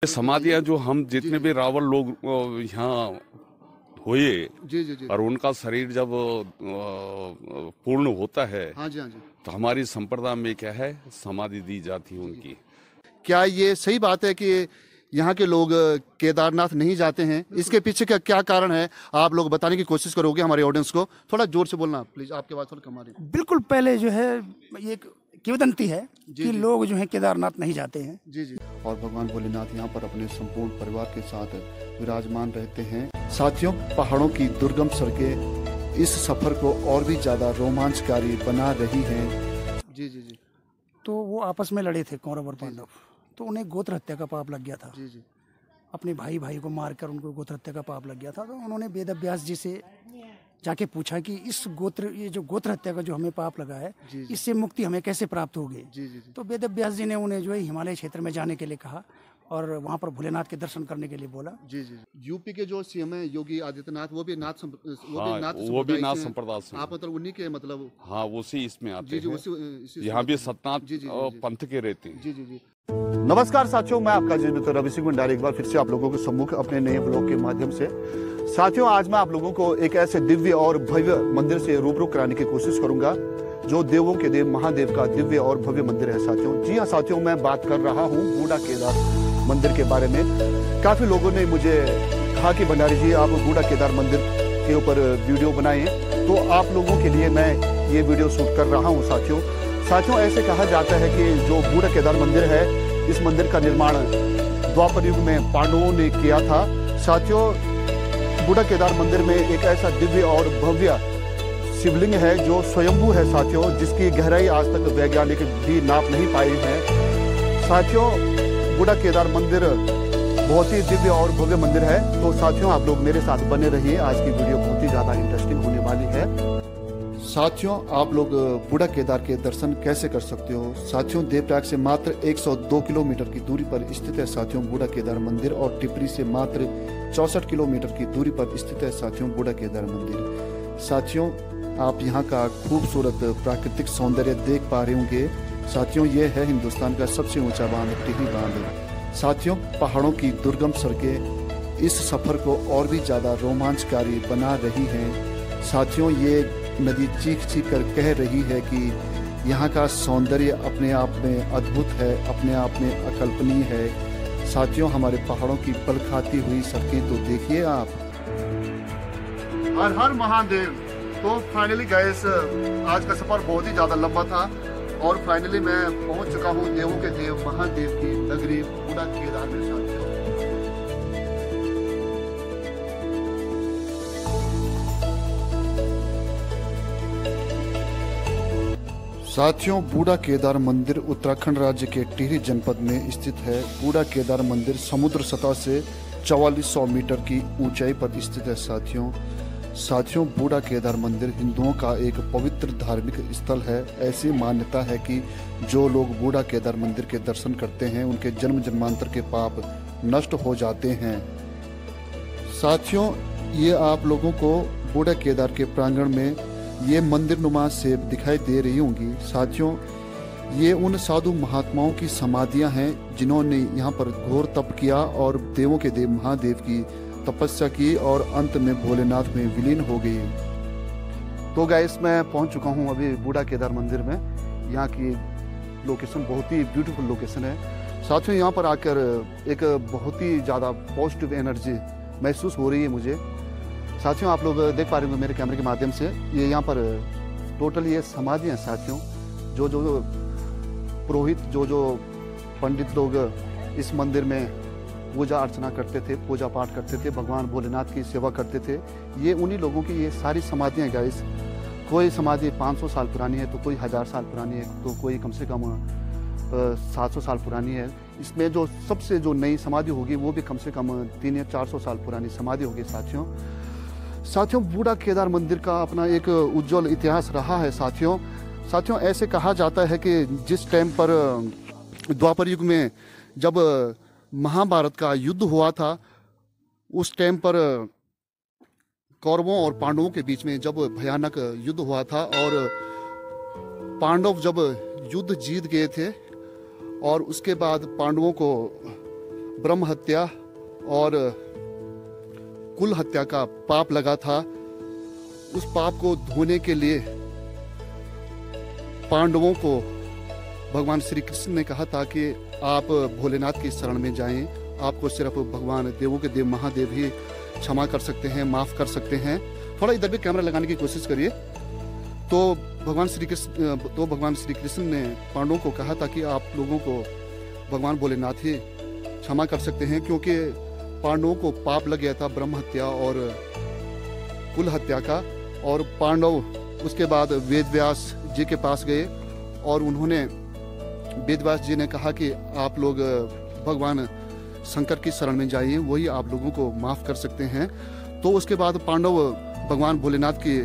समाधियाँ जो हम जितने भी रावण लोग यहाँ हुए जी जी जी। और उनका शरीर जब पूर्ण होता है हाँ जी, हाँ जी। तो हमारी संप्रदाय में क्या है, समाधि दी जाती है उनकी। क्या ये सही बात है कि यहाँ के लोग केदारनाथ नहीं जाते हैं? इसके पीछे का क्या कारण है? आप लोग बताने की कोशिश करोगे हमारे ऑडियंस को? थोड़ा जोर से बोलना प्लीज, आपकी आवाज़ थोड़ा कम आ रही है। बिल्कुल पहले जो है ये एक किंवदंती है जी, कि जी। लोग जो है केदारनाथ नहीं जाते हैं। जी जी। और भगवान भोलेनाथ यहाँ पर अपने संपूर्ण परिवार के साथ विराजमान रहते हैं। साथियों, पहाड़ों की दुर्गम सड़कें इस सफर को और भी ज्यादा रोमांचकारी बना रही हैं। जी जी जी। तो वो आपस में लड़े थे कौरव और पांडव, तो उन्हें गोत्र हत्या का पाप लग गया था। जी जी। अपने भाई को मारकर उनको गोत्र हत्या का पाप लग गया था। तो उन्होंने वेद व्यास जी से जाके पूछा कि ये जो गोत्र हत्या का जो हमें पाप लगा है, इससे मुक्ति हमें कैसे प्राप्त होगी। जी जी जी। तो वेद व्यास जी ने उन्हें जो है हिमालय क्षेत्र में जाने के लिए कहा और वहाँ पर भोलेनाथ के दर्शन करने के लिए बोला। जी जी। यूपी के जो सीएम है योगी आदित्यनाथ, वो भी नाथ वो भी नाथ संप्रदाय से। आप मतलब उन्हीं के मतलब। हाँ, उसी इसमें आते जी जी। हैं। यहाँ भी सतनाथ पंथ के रहते हैं। जी जी जी। नमस्कार साथियों, मैं आपका जी मित्र रवि सिंह भंडारी एक बार फिर से आप लोगों के सम्मुख अपने नए ब्लॉग के माध्यम से। साथियों, आज मैं आप लोगों को एक ऐसे दिव्य और भव्य मंदिर से रूबरू कराने की कोशिश करूंगा जो देवों के देव महादेव का दिव्य और भव्य मंदिर है साथियों। जी हाँ साथियों, मैं बात कर रहा हूँ बूढ़ा केदार मंदिर के बारे में। काफी लोगों ने मुझे कहा कि भंडारी जी आप बूढ़ा केदार मंदिर के ऊपर वीडियो बनाएं, तो आप लोगों के लिए मैं ये वीडियो शूट कर रहा हूँ साथियों। साथियों, ऐसे कहा जाता है कि जो बूढ़ा केदार मंदिर है, इस मंदिर का निर्माण द्वापर युग में पांडवों ने किया था। साथियों, बूढ़ा केदार मंदिर में एक ऐसा दिव्य और भव्य शिवलिंग है जो स्वयंभू है साथियों, जिसकी गहराई आज तक वैज्ञानिक भी नाप नहीं पाए हैं। साथियों, बूढ़ा केदार मंदिर बहुत ही दिव्य और भव्य मंदिर है। तो साथियों, आप लोग मेरे साथ बने रहिए, आज की वीडियो बहुत ही ज्यादा इंटरेस्टिंग होने वाली है। साथियों, आप लोग बूढ़ा केदार के दर्शन कैसे कर सकते हो? साथियों, देवप्रयाग से मात्र 102 किलोमीटर की दूरी पर स्थित है साथियों बूढ़ा केदार मंदिर, और टिपरी से मात्र 64 किलोमीटर की दूरी पर स्थित है साथियों बूढ़ा केदार मंदिर। साथियों, आप यहाँ का खूबसूरत प्राकृतिक सौंदर्य देख पा रहे होंगे। साथियों, ये है हिंदुस्तान का सबसे ऊंचा बांध, टिहरी बांध। साथियों, पहाड़ों की दुर्गम सड़कें इस सफर को और भी ज्यादा रोमांचकारी बना रही हैं। साथियों, ये नदी चीख चीख कर कह रही है कि यहाँ का सौंदर्य अपने आप में अद्भुत है, अपने आप में अकल्पनीय है। साथियों, हमारे पहाड़ों की पल खाती हुई सड़कें तो देखिए आप। हर हर महादेव। तो फाइनली गाइस, आज का सफर बहुत ही ज्यादा लंबा था और फाइनली मैं पहुंच चुका हूँ देवों के देव महादेव की नगरी बूढ़ा केदार में साथियों। साथियों, बूढ़ा केदार मंदिर उत्तराखंड राज्य के टिहरी जनपद में स्थित है। बूढ़ा केदार मंदिर समुद्र सतह से 4400 मीटर की ऊंचाई पर स्थित है साथियों, बूढ़ा केदार मंदिर हिंदुओं का एक पवित्र धार्मिक स्थल है। ऐसी मान्यता है कि जो लोग बूढ़ा केदार मंदिर के दर्शन करते हैं, उनके जन्म जन्मांतर के पाप नष्ट हो जाते हैं। साथियों, ये आप लोगों को बूढ़ा केदार के प्रांगण में ये मंदिर नुमा सेब दिखाई दे रही होंगी। साथियों, ये उन साधु महात्माओं की समाधियां हैं जिन्होंने यहाँ पर घोर तप किया और देवों के देव महादेव की तपस्या की और अंत में भोलेनाथ में विलीन हो गई। तो गाइस, मैं पहुंच चुका हूं अभी बूढ़ा केदार मंदिर में। यहाँ की लोकेशन बहुत ही ब्यूटीफुल लोकेशन है साथियों। यहाँ पर आकर एक बहुत ही ज़्यादा पॉजिटिव एनर्जी महसूस हो रही है मुझे। साथियों, आप लोग देख पा रहे होंगे मेरे कैमरे के माध्यम से, ये यहाँ पर टोटल ये समाधि हैं साथियों। जो जो पुरोहित, जो पंडित लोग इस मंदिर में पूजा अर्चना करते थे, पूजा पाठ करते थे, भगवान भोलेनाथ की सेवा करते थे, ये उन्हीं लोगों की ये सारी समाधियाँ गाइस। कोई समाधि 500 साल पुरानी है, तो कोई 1000 साल पुरानी है, तो कोई कम से कम 700 साल पुरानी है। इसमें जो सबसे जो नई समाधि होगी वो भी कम से कम 300 या 400 साल पुरानी समाधि होगी साथियों। बूढ़ा केदार मंदिर का अपना एक उज्जवल इतिहास रहा है साथियों। ऐसे कहा जाता है कि जिस टाइम पर द्वापर युग में जब महाभारत का युद्ध हुआ था, उस टाइम पर कौरवों और पांडवों के बीच में जब भयानक युद्ध हुआ था और पांडव जब युद्ध जीत गए थे और उसके बाद पांडवों को ब्रह्म हत्या और कुल हत्या का पाप लगा था, उस पाप को धोने के लिए पांडवों को भगवान श्री कृष्ण ने कहा था कि आप भोलेनाथ की शरण में जाएं, आपको सिर्फ भगवान देवों के देव महादेव ही क्षमा कर सकते हैं, माफ कर सकते हैं। थोड़ा इधर भी कैमरा लगाने की कोशिश करिए। तो भगवान श्री कृष्ण ने पांडवों को कहा था कि आप लोगों को भगवान भोलेनाथ ही क्षमा कर सकते हैं, क्योंकि पांडवों को पाप लग गया था ब्रह्म हत्या और कुल हत्या का। और पांडव उसके बाद वेदव्यास जी के पास गए और उन्होंने, वेदव्यास जी ने कहा कि आप लोग भगवान शंकर की शरण में जाइए, वही आप लोगों को माफ कर सकते हैं। तो उसके बाद पांडव भगवान भोलेनाथ की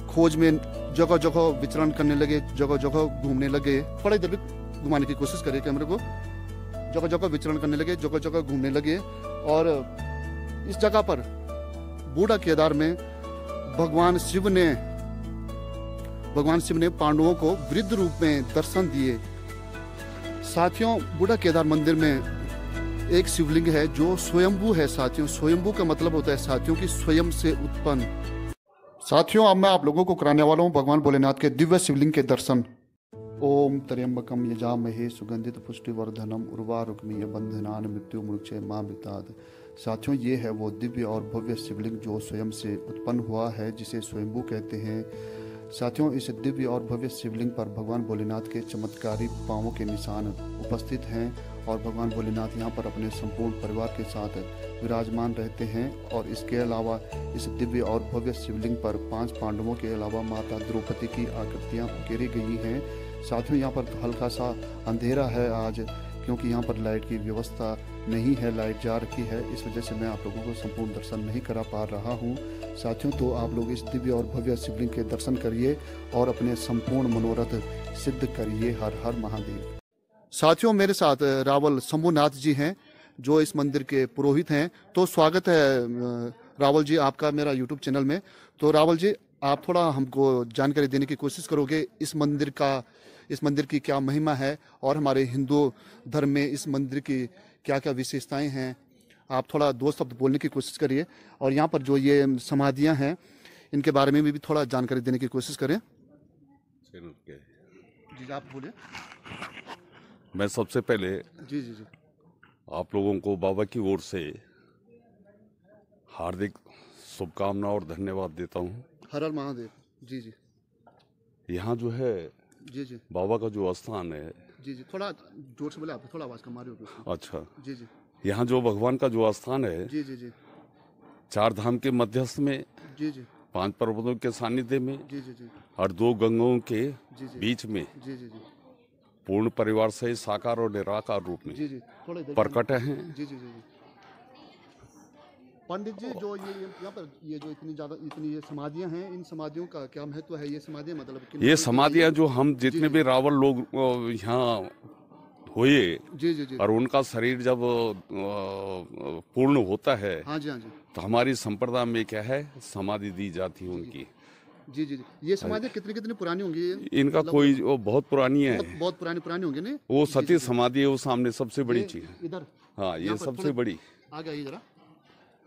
खोज में जगह जगह विचरण करने लगे, जगह जगह घूमने लगे। थोड़ा इधर भी घुमाने की कोशिश करिए कैमरे को। जगह जगह विचरण करने लगे, जगह जगह घूमने लगे। और इस जगह पर बूढ़ा केदार में भगवान शिव ने पांडवों को वृद्ध रूप में दर्शन दिए। साथियों, बूढ़ा केदार मंदिर में एक शिवलिंग है जो स्वयंभू है। साथियों, स्वयंभू का मतलब होता है साथियों की स्वयं से उत्पन्न। साथियों, अब मैं आप लोगों को कराने वाला हूँ भगवान भोलेनाथ के दिव्य शिवलिंग के दर्शन। ओम त्र्यंबकम यजामहे सुगंधित पुष्टिवर्धनम उर्वारुकमिय बंधनान मृत्यु मुक्षय मामृताद। साथियों, ये है वो दिव्य और भव्य शिवलिंग जो स्वयं से उत्पन्न हुआ है, जिसे स्वयंभू कहते हैं। साथियों, इस दिव्य और भव्य शिवलिंग पर भगवान भोलेनाथ के चमत्कारी पांवों के निशान उपस्थित हैं और भगवान भोलेनाथ यहाँ पर अपने संपूर्ण परिवार के साथ विराजमान रहते हैं। और इसके अलावा इस दिव्य और भव्य शिवलिंग पर 5 पांडवों के अलावा माता द्रौपदी की आकृतियाँ उकेरी गई हैं। साथियों, यहाँ पर हल्का सा अंधेरा है आज, क्योंकि यहाँ पर लाइट की व्यवस्था नहीं है, लाइट जा रखी है, इस वजह से मैं आप लोगों को संपूर्ण दर्शन नहीं करा पा रहा हूँ। साथियों, तो आप लोग इस दिव्य और भव्य शिवलिंग के दर्शन करिए और अपने संपूर्ण मनोरथ सिद्ध करिए। हर हर महादेव। साथियों, मेरे साथ रावल शंभुनाथ जी हैं जो इस मंदिर के पुरोहित हैं। तो स्वागत है रावल जी आपका मेरा यूट्यूब चैनल में। तो रावल जी, आप थोड़ा हमको जानकारी देने की कोशिश करोगे इस मंदिर की क्या महिमा है और हमारे हिंदू धर्म में इस मंदिर की क्या क्या विशेषताएं हैं। आप थोड़ा 2 शब्द बोलने की कोशिश करिए और यहाँ पर जो ये समाधियाँ हैं इनके बारे में भी थोड़ा जानकारी देने की कोशिश करें। जी आप बोलिए। मैं सबसे पहले जी आप लोगों को बाबा की ओर से हार्दिक शुभकामना और धन्यवाद देता हूँ। हर हर महादेव। जी यहाँ जो है जी बाबा का जो स्थान है, जी थोड़ा जोर से बोले, आप थोड़ा आवाज कम आ रही होगी। अच्छा जी यहाँ जो भगवान का जो स्थान है, जी 4 धाम के मध्यस्थ में, जी 5 पर्वतों के सानिध्य में, जी और 2 गंगों के जी बीच में जी पूर्ण परिवार से साकार और निराकार रूप में जी थोड़ा इधर प्रकट हैं। जी पंडित जी, जो ये यहाँ पर ये जो इतनी ये समाधियाँ हैं, इन समाधियों का क्या महत्व है? ये समाधियाँ मतलब ये समाधियाँ जो हम जितने भी रावल लोग यहाँ हुए जी और उनका शरीर जब पूर्ण होता है, हाँ जी तो हमारी संप्रदाय में क्या है, समाधि दी जाती है उनकी। जी ये समाधियाँ कितनी पुरानी होंगी? इनका मतलब कोई वो बहुत पुरानी है, बहुत पुरानी होंगी नहीं? वो सती समाधि है, वो सामने सबसे बड़ी चीज है। इधर हाँ, ये सबसे बड़ी। आ गया जरा।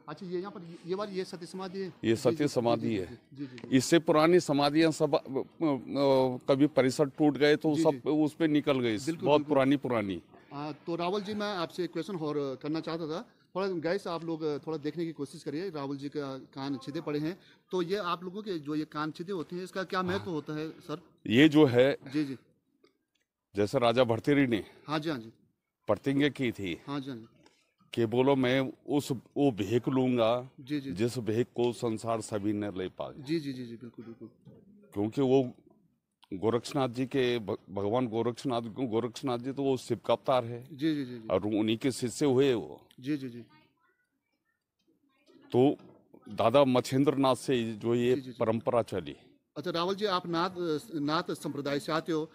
अच्छा, ये यहाँ पर ये सती समाधि है। ये सती समाधि है। जी इससे पुरानी समाधियाँ सब कभी परिसर टूट गए तो सब उस पे निकल गई, बहुत पुरानी। तो रावल जी, मैं आपसे एक क्वेश्चन और करना चाहता था। थोड़ा गैस आप लोग थोड़ा देखने की कोशिश करिए। रावल जी का कान छिदे पड़े हैं, तो ये आप लोगों के जो ये कान छिदे होते हैं, इसका क्या महत्व होता है सर? ये जो है, जी जैसे राजा भर्तृहरि ने हाँ जी प्रतिज्ञा की थी हाँ जी कि बोलो मैं वो भेंक लूंगा जी जिस भेंक को संसार सभी न ले पाए। जी बिल्कुल। क्योंकि वो गोरक्षनाथ जी के भगवान गोरक्षनाथ जी तो वो शिव का अवतार है। जी और उन्हीं के शिष्य हुए वो। जी तो दादा मच्छेंद्र नाथ से जो ये परंपरा चली। अच्छा रावल जी, आप नाथ संप्रदाय से आते हो,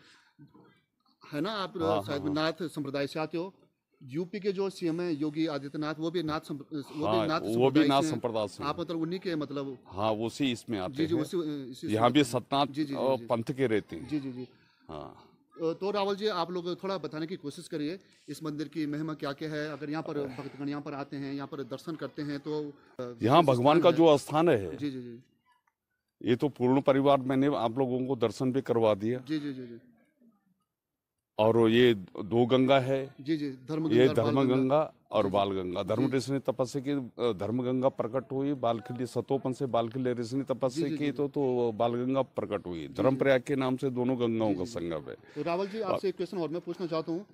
है ना? आप शायद नाथ संप्रदाय से आते हो। यूपी के जो सीएम है योगी आदित्यनाथ, वो भी नाथ संप्रदाय से। आप मतलब उन्हीं के मतलब? हाँ, उसी इसमें आते हैं। जी यहाँ भी सतनाथ पंथ के रहते हैं। जी हाँ, तो रावल जी, आप लोग थोड़ा बताने की कोशिश करिए इस मंदिर की महिमा क्या क्या है। अगर यहाँ पर भक्तगण यहाँ पर आते हैं, यहाँ पर दर्शन करते हैं तो यहाँ भगवान का जो स्थान है, जी जी जी ये तो पूर्ण परिवार, मैंने आप लोगों को दर्शन भी करवा दिया। जी जी जी जी और ये दो गंगा है, जी जी, ये धर्म गंगा और बाल गंगा। धर्म ऋषि ने तपस्या की, धर्म गंगा प्रकट हुई। बाल खिल्ली सतोपन से बाल खिल्ली ऋषि ने तपस्या की तो बाल गंगा प्रकट हुई। धर्म प्रयाग के नाम से दोनों गंगाओं का संगम है। तो रावल जी, आपसे एक क्वेश्चन और मैं पूछना चाहता हूँ।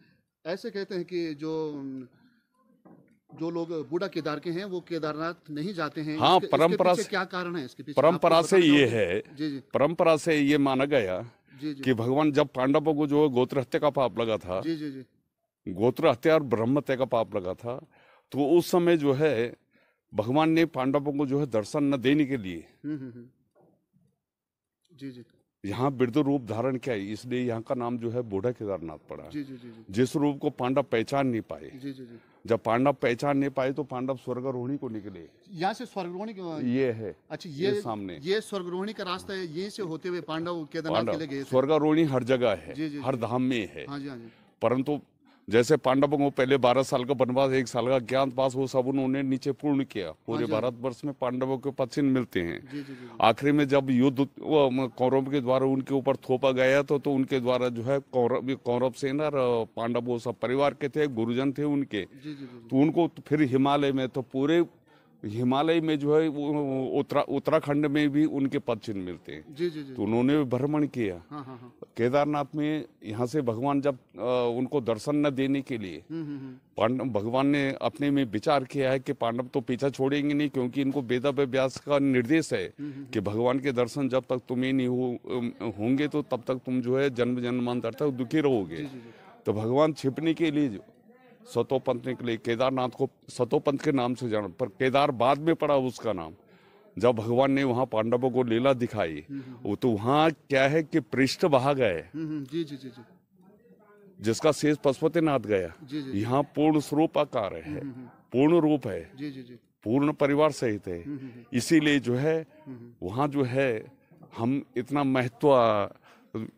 ऐसे कहते हैं कि जो लोग बूढ़ा केदार के हैं वो केदारनाथ नहीं जाते हैं। हाँ, परंपरा से क्या कारण है इसके पीछे? परंपरा से ये है, जी जी परंपरा से ये माना गया जी जी कि भगवान जब पांडवों को जो गोत्र हत्या का पाप लगा था, जी जी जी गोत्र हत्या और ब्रह्म हत्या का पाप लगा था, तो उस समय जो है भगवान ने पांडवों को जो है दर्शन न देने के लिए जी जी यहाँ वृद्ध रूप धारण किया, इसलिए यहाँ का नाम जो है बूढ़ा केदारनाथ पड़ा। जी जी जी जिस रूप को पांडव पहचान नहीं पाए, जी जी जी जब पांडव पहचान नहीं पाए तो पांडव स्वर्गारोहणी को निकले। यहाँ से स्वर्गरोहणी ये है, अच्छा, ये सामने ये स्वर्गरोहणी का रास्ता है। यहीं से होते हुए पांडव केदारनाथ के लिए गए थे। स्वर्गारोहणी हर जगह है, जी, जी, हर धाम में है। हाँ जी हाँ जी परंतु जैसे पांडवों को पहले 12 साल का वनवास, 1 साल का ज्ञातवास, वो सब उन्होंने नीचे पूर्ण किया। पूरे भारतवर्ष में पांडवों के 5 चिन्ह मिलते हैं। जी जी जी आखिरी में जब युद्ध कौरव के द्वारा उनके ऊपर थोपा गया तो उनके द्वारा जो है कौरव सेना और पांडव वो सब परिवार के थे, गुरुजन थे उनके। जी जी जी तो उनको फिर हिमालय में, तो पूरे हिमालय में जो है उत्तराखंड में भी उनके पद चिन्ह मिलते हैं। जी जी जी तो उन्होंने भ्रमण किया हाँ हाँ हाँ केदारनाथ में। यहाँ से भगवान जब उनको दर्शन न देने के लिए भगवान ने अपने में विचार किया है कि पांडव तो पीछा छोड़ेंगे नहीं, क्योंकि इनको वेद व्यास का निर्देश है कि भगवान के दर्शन जब तक तुम्हें नहीं होंगे तो तब तक तुम जो है जन्म जन्मांतर तक दुखी रहोगे। तो भगवान छिपने के लिए सतोपंथ निकले। केदारनाथ को सतोपंथ के नाम से जाना, पर केदार बाद में पड़ा उसका नाम। जब भगवान ने वहाँ पांडवों को लीला दिखाई, वो तो वहाँ क्या है कि पृष्ठ बहा गए, जी जी जी जी जिसका शेष पशुपतिनाथ गया। जी जी यहाँ पूर्ण स्वरूप आकार है, पूर्ण रूप है, जी जी जी पूर्ण परिवार सहित है। इसीलिए जो है वहाँ जो है हम इतना महत्व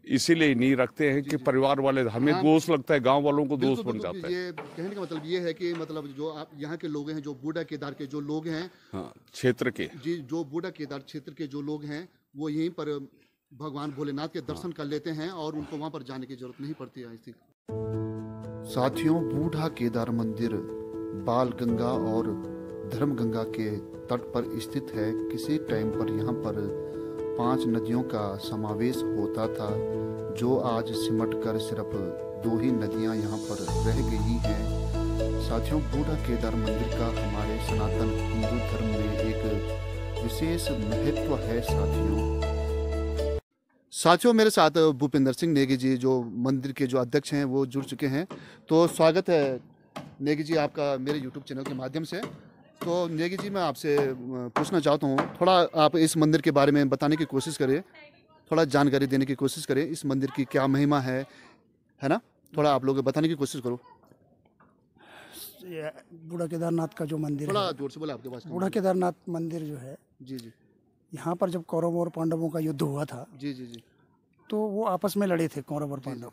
इसीलिए नहीं रखते हैं कि परिवार वाले, हमें दोष लगता है, गांव वालों को दोष बन जाता है। ये कहने का मतलब ये है कि मतलब जो आप यहाँ के लोग हैं, जो बूढ़ा केदार के जो लोग हैं, हाँ, क्षेत्र के जी, जो बूढ़ा केदार क्षेत्र के जो लोग हैं वो यहीं पर भगवान भोलेनाथ के दर्शन कर लेते हैं और उनको वहाँ पर जाने की जरूरत नहीं पड़ती है। साथियों, बूढ़ा केदार मंदिर बाल गंगा और धर्म गंगा के तट पर स्थित है। किसी टाइम पर यहाँ पर 5 नदियों का समावेश होता था, जो आज सिमट कर सिर्फ 2 ही नदियाँ यहाँ पर रह गई हैं। साथियों, बूढ़ा केदार मंदिर का हमारे सनातन हिंदू धर्म में एक विशेष महत्व है। साथियों, मेरे साथ भूपेंद्र सिंह नेगी जी, जो मंदिर के जो अध्यक्ष हैं, वो जुड़ चुके हैं। तो स्वागत है नेगी जी आपका मेरे यूट्यूब चैनल के माध्यम से। तो नेगी जी, मैं आपसे पूछना चाहता हूँ, थोड़ा आप इस मंदिर के बारे में बताने की कोशिश करें, थोड़ा जानकारी देने की कोशिश करें। इस मंदिर की क्या महिमा है ना? थोड़ा आप लोग बताने की कोशिश करो। बूढ़ा केदारनाथ का जो मंदिर थोड़ा है, जोर से बोले, आपके पास बूढ़ा केदारनाथ मंदिर जो है, जी जी, यहाँ पर जब कौरवों और पांडवों का युद्ध हुआ था, जी जी जी, तो वो आपस में लड़े थे कौरव और पांडव,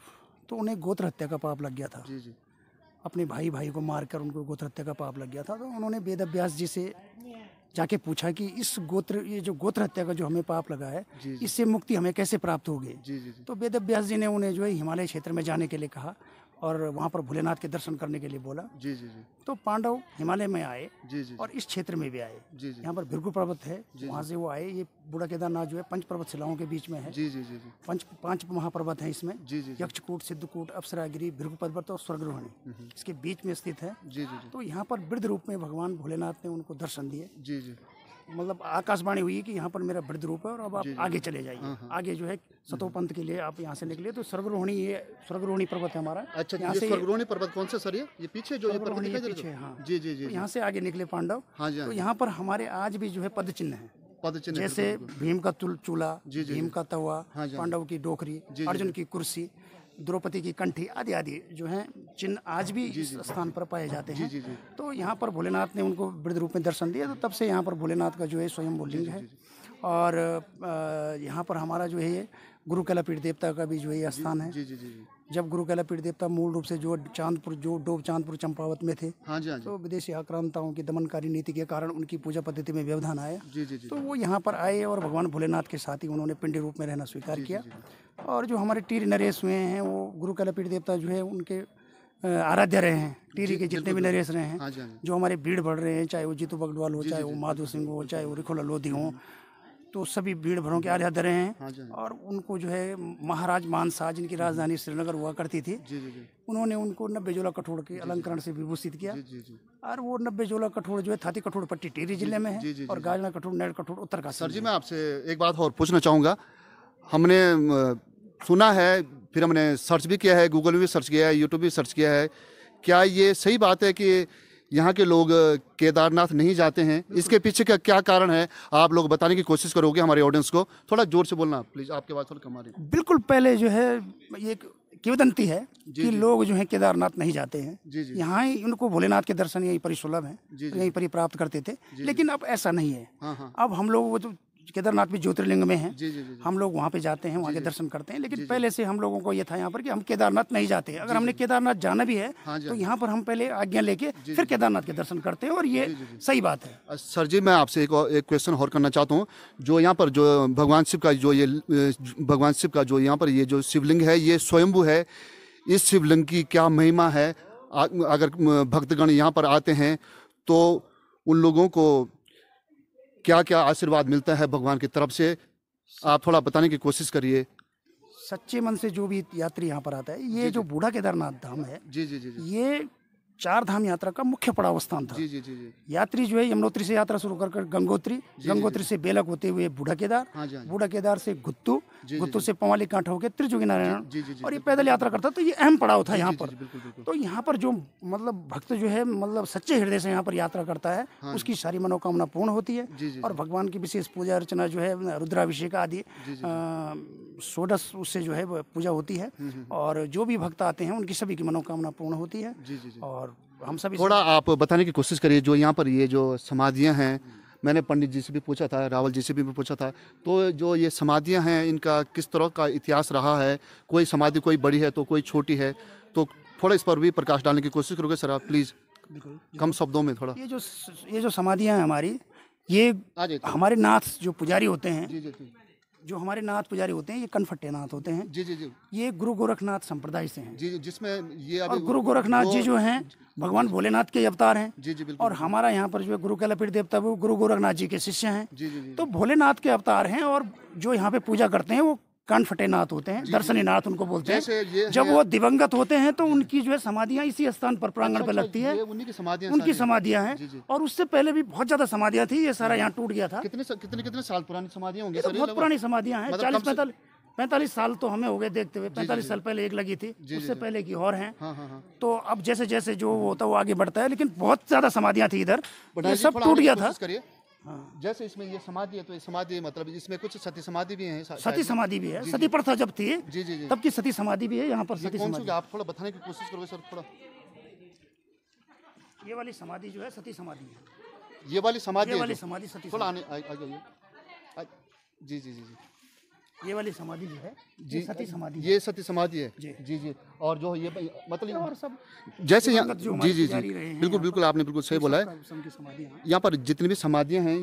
तो उन्हें गोत्र हत्या का पाप लग गया था। जी जी, अपने भाई को मारकर उनको गोत्र हत्या का पाप लग गया था। तो उन्होंने वेद व्यास जी से जाके पूछा कि ये जो गोत्र हत्या का जो हमें पाप लगा है, इससे मुक्ति हमें कैसे प्राप्त होगी। जी जी, तो वेद व्यास जी ने उन्हें जो है हिमालय क्षेत्र में जाने के लिए कहा और वहाँ पर भोलेनाथ के दर्शन करने के लिए बोला। जी जी जी, तो पांडव हिमालय में आए, जी जी, और इस क्षेत्र में भी आए। जी जी, यहाँ पर भृगु पर्वत है, वहाँ से वो आए। ये बूढ़ा केदारनाथ जो है 5 पर्वत शिलाओं के बीच में है। जी जी जी, 5 महापर्वत हैं इसमें। जी जी, यक्षकूट, सिद्धकूट, अप्सरागिरी, भृगु पर्वत और स्वर्गरोहणी इसके बीच में स्थित है। जी जी, तो यहाँ पर वृद्ध रूप में भगवान भोलेनाथ ने उनको दर्शन दिए। जी जी, मतलब आकाशवाणी हुई कि यहाँ पर मेरा वृद्ध रूप है और अब आप आगे चले जाइए। आगे जो है सतोपंथ के लिए आप यहाँ से निकले तो स्वर्गरोहणी, ये स्वर्गरोहणी पर्वत है हमारा। अच्छा, ये स्वर्गरोहणी पर्वत कौन सा सर? ये पीछे जो ये पर्वत दिखाई दे रहा है? हाँ जी जी जी, यहाँ से आगे निकले पांडव। हाँ जी, तो यहाँ पर हमारे आज भी जो है पद चिन्ह है, पद चिन्ह, जैसे भीम का चूल्हा, भीम का तवा, पांडव की डोकरी, अर्जुन की कुर्सी, द्रौपदी की कंठी आदि आदि जो है चिन्ह आज भी इस स्थान पर पाए जाते हैं। तो यहाँ पर भोलेनाथ ने उनको वृद्ध रूप में दर्शन दिया, तो तब से यहाँ पर भोलेनाथ का जो है स्वयं लिंग है। और यहाँ पर हमारा जो है गुरु कैलापीठ देवता का भी जो है ये स्थान है। जी जी जी जी। जब गुरु कैलापीठ देवता मूल रूप से जो डोब चांदपुर चंपावत में थे, हाँ जी हाँ जी। तो विदेशी आक्रांताओं की दमनकारी नीति के कारण उनकी पूजा पद्धति में व्यवधान आया। जी जी जी। तो वो यहाँ पर आए और भगवान भोलेनाथ के साथ ही उन्होंने पिंडी रूप में रहना स्वीकार किया। और जो हमारे टीरी नरेश हुए हैं वो गुरु कैलापीठ देवता जो है उनके आराध्य रहे हैं। टीरी के जितने भी नरेश रहे हैं, जो हमारे भीड़ बढ़ रहे हैं, चाहे वो जीतू बगडवाल हो, चाहे वो माधो सिंह हो, चाहे वो रिखोला लोधी हो, तो सभी भीड़ भरों के आराध्य रहे हैं। और उनको जो है महाराज मानसा, जिनकी राजधानी श्रीनगर हुआ करती थी, उन्होंने उनको 90 जोला कठोर के अलंकरण से विभूषित किया। और वो 90 जोला कठोर जो है थाती कठोर पट्टी टिहरी जिले में है, और गाजना कठोर नेड़ कठोर उत्तरकाशी। सर जी, मैं आपसे एक बात और पूछना चाहूँगा। हमने सुना है, फिर हमने सर्च भी किया है, गूगल में भी सर्च किया है, यूट्यूब भी सर्च किया है, क्या ये सही बात है कि यहाँ के लोग केदारनाथ नहीं जाते हैं? इसके पीछे का क्या कारण है, आप लोग बताने की कोशिश करोगे हमारे ऑडियंस को? थोड़ा जोर से बोलना प्लीज, आपके बात थोड़ा कम आ रही है। बिल्कुल, पहले जो है ये किंवदंती है कि लोग जो है केदारनाथ नहीं जाते हैं। यहाँ ही उनको भोलेनाथ के दर्शन यहीं पर सुलभ हैं, यहीं पर ही प्राप्त करते थे। लेकिन अब ऐसा नहीं है। अब हम लोग वो जो केदारनाथ भी ज्योतिर्लिंग में है, हम लोग वहाँ पे जाते हैं, वहाँ के दर्शन करते हैं। लेकिन पहले से हम लोगों को ये था यहाँ पर कि हम केदारनाथ नहीं जाते। अगर हमने केदारनाथ जाना भी है तो यहाँ पर हम पहले आज्ञा लेके फिर केदारनाथ के दर्शन करते हैं, और ये सही बात है। सर जी, मैं आपसे एक क्वेश्चन और करना चाहता हूँ। जो यहाँ पर जो भगवान शिव का जो यहाँ पर ये जो शिवलिंग है, ये स्वयंभू है। इस शिवलिंग की क्या महिमा है? अगर भक्तगण यहाँ पर आते हैं तो उन लोगों को क्या क्या आशीर्वाद मिलता है भगवान की तरफ से? आप थोड़ा बताने की कोशिश करिए। सच्चे मन से जो भी यात्री यहाँ पर आता है, ये जो बूढ़ा केदारनाथ धाम है, जी जी जी, ये 4 धाम यात्रा का मुख्य पड़ाव स्थान था। जी जी जी। यात्री जो है यमुनोत्री से यात्रा शुरू कर गंगोत्री से बेलक होते हुए बूढ़ा केदार, बूढ़ा केदार से गुत्तू से पवाली कांठा होकर त्रिजुगी नारायण, और ये पैदल यात्रा करता। तो ये अहम पड़ाव था यहाँ पर। तो यहाँ पर जो मतलब भक्त जो है मतलब सच्चे हृदय से यहाँ पर यात्रा करता है, उसकी सारी मनोकामना पूर्ण होती है। और भगवान की विशेष पूजा अर्चना जो है, रुद्राभिषेक आदि षोडश उससे जो है पूजा होती है। और जो भी भक्त आते हैं उनकी सभी की मनोकामना पूर्ण होती है। और हम सभी थोड़ा आप बताने की कोशिश करिए। जो यहाँ पर ये जो समाधियाँ हैं, मैंने पंडित जी से भी पूछा था, रावल जी से भी पूछा था, तो जो ये समाधियाँ हैं इनका किस तरह का इतिहास रहा है? कोई समाधि कोई बड़ी है तो कोई छोटी है, तो थोड़ा इस पर भी प्रकाश डालने की कोशिश करोगे सर आप प्लीज़, कम शब्दों में थोड़ा? ये जो समाधियाँ हैं हमारी, ये हमारे नाथ जो पुजारी होते हैं, जो हमारे नाथ पुजारी होते हैं, ये कनफट्टे नाथ होते हैं। जी जी जी। ये गुरु गोरखनाथ संप्रदाय से हैं। जी, जिसमें ये और गुरु गोरखनाथ जी जो हैं भगवान भोलेनाथ के अवतार हैं। जी जी बिल्कुल। और हमारा यहाँ पर जो है गुरु कैलापीठ देवता वो गुरु गोरखनाथ जी के शिष्य हैं। जी जी जी। तो भोलेनाथ के अवतार हैं, और जो यहाँ पे पूजा करते हैं वो कानफटे नाथ होते हैं, दर्शनी नाथ उनको बोलते हैं। जब वो दिवंगत होते हैं तो उनकी जो है समाधियाँ इसी स्थान पर प्रांगण पर लगती है, उनकी समाधियाँ हैं। और उससे पहले भी बहुत ज्यादा समाधियाँ थी, ये सारा यहाँ टूट गया था। कितने साल पुरानी समाधियाँ होंगी? बहुत पुरानी समाधियाँ हैं, 40-45 साल तो हमें हो गए देखते हुए। 45 साल पहले एक लगी थी, उससे पहले की और हैं। तो अब जैसे जैसे जो होता है वो आगे बढ़ता है, लेकिन बहुत ज्यादा समाधियाँ थी इधर, ये सब टूट गया था। जैसे इसमें ये समाधि है, तो ये समाधि मतलब इसमें कुछ सती समाधि भी है? सती समाधि भी है, सती प्रथा जब थी तब की सती समाधि भी है यहाँ पर। सती समाधि आप थोड़ा बताने की कोशिश करोगे सर थोड़ा? ये वाली समाधि जो है सती समाधि है। ये वाली समाधि सती थोड़ा आगे जाइए। जी जी जी जी। ये वाली समाधि जो है ये सती समाधि, ये सती समाधि है। जी जी। और जो ये मतलब और सब जैसे यहाँ जी जी जी बिल्कुल बिल्कुल, आपने बिल्कुल सही बोला है। यहाँ पर जितनी भी समाधियाँ हैं,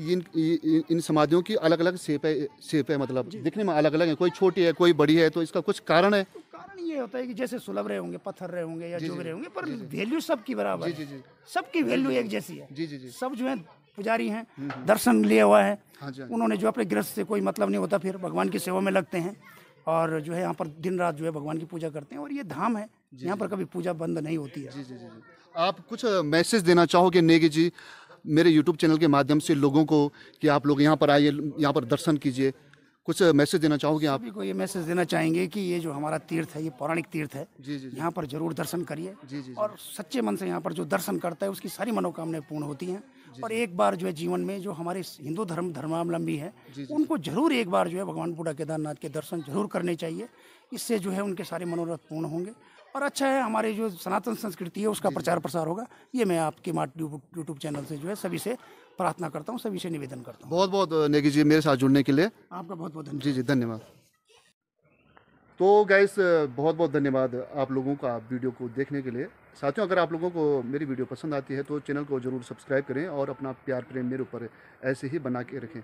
इन समाधियों की अलग अलग शेप है, मतलब दिखने में अलग अलग है। कोई छोटी है, कोई बड़ी है, तो इसका कुछ कारण है? कारण ये होता है कि जैसे सुलभ रहे होंगे, पत्थर रहे होंगे या जो भी रहे होंगे, पर वैल्यू सबकी बराबर है, सबकी वैल्यू एक जैसी है। सब जो है पुजारी हैं, दर्शन लिया हुआ है उन्होंने, जो अपने गृहस्थ से कोई मतलब नहीं होता, फिर भगवान की सेवा में लगते हैं और जो है यहाँ पर दिन रात जो है भगवान की पूजा करते हैं। और ये धाम है, यहाँ पर कभी पूजा बंद नहीं होती है। आप कुछ मैसेज देना चाहोगे नेगी जी मेरे यूट्यूब चैनल के माध्यम से लोगों को, कि आप लोग यहाँ पर आइए, यहाँ पर दर्शन कीजिए? कुछ मैसेज देना चाहोगे आप? सभी को ये मैसेज देना चाहेंगे कि ये जो हमारा तीर्थ है, ये पौराणिक तीर्थ है, यहाँ पर जरूर दर्शन करिए। और सच्चे मन से यहाँ पर जो दर्शन करता है उसकी सारी मनोकामनाएं पूर्ण होती हैं। और एक बार जो है जीवन में जो हमारे हिंदू धर्मावलंबी है उनको जरूर एक बार जो है भगवान बूढ़ा केदारनाथ के दर्शन जरूर करने चाहिए। इससे जो है उनके सारे मनोरथ पूर्ण होंगे और अच्छा है, हमारे जो सनातन संस्कृति है उसका प्रचार प्रसार होगा। ये मैं आपके यूट्यूब चैनल से जो है सभी से प्रार्थना करता हूँ, सभी से निवेदन करता हूँ। बहुत बहुत नेगी जी मेरे साथ जुड़ने के लिए आपका बहुत बहुत धन्यवाद। जी जी धन्यवाद। तो गाइस बहुत बहुत धन्यवाद आप लोगों का वीडियो को देखने के लिए। साथियों, अगर आप लोगों को मेरी वीडियो पसंद आती है तो चैनल को ज़रूर सब्सक्राइब करें और अपना प्यार प्रेम मेरे ऊपर ऐसे ही बना के रखें।